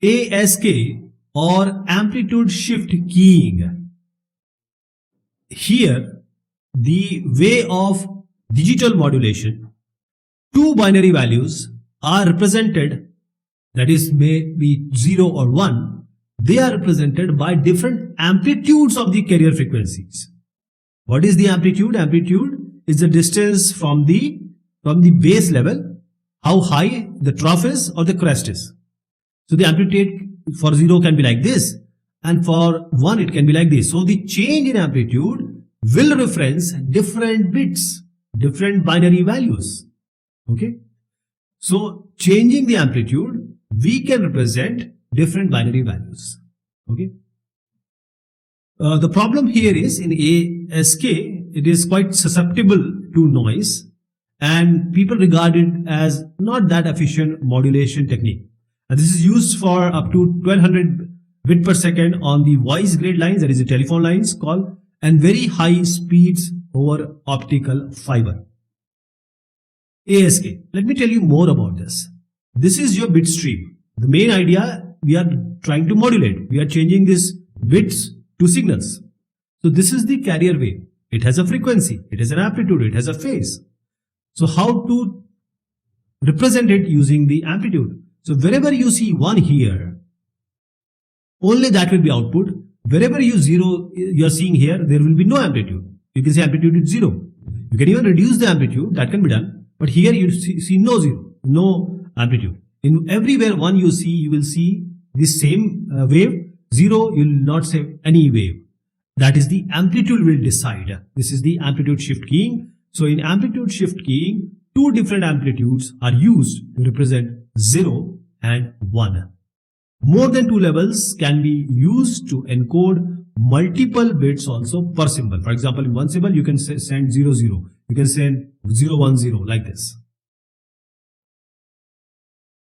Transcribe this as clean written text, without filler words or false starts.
ASK or amplitude shift keying. Here, the way of digital modulation, two binary values are represented, that is may be 0 or 1, they are represented by different amplitudes of the carrier frequencies. What is the amplitude? Amplitude is the distance from the base level, how high the trough is or the crest is. So the amplitude for 0 can be like this, and for 1 it can be like this. So the change in amplitude will reference different bits, different binary values. Okay. So changing the amplitude, we can represent different binary values. Okay. The problem here is in ASK, it is quite susceptible to noise, and people regard it as not that efficient modulation technique. And this is used for up to 1200 bit per second on the voice grade lines, that is the telephone lines called, and very high speeds over optical fiber. ASK, let me tell you more about this. This is your bit stream. The main idea, we are trying to modulate. We are changing these bits to signals. So this is the carrier wave. It has a frequency, it has an amplitude, it has a phase. So how to represent it using the amplitude? So wherever you see 1 here, only that will be output. Wherever you 0 you are seeing here, there will be no amplitude. You can say amplitude is 0. You can even reduce the amplitude, that can be done. But here you see no 0, no amplitude. In everywhere 1 you see, you will see the same wave. 0, you will not say any wave. That is the amplitude will decide. This is the amplitude shift keying. So in amplitude shift keying, two different amplitudes are used to represent 0 and 1. More than 2 levels can be used to encode multiple bits also per symbol. For example, in one symbol you can send 00. You can send 010 like this.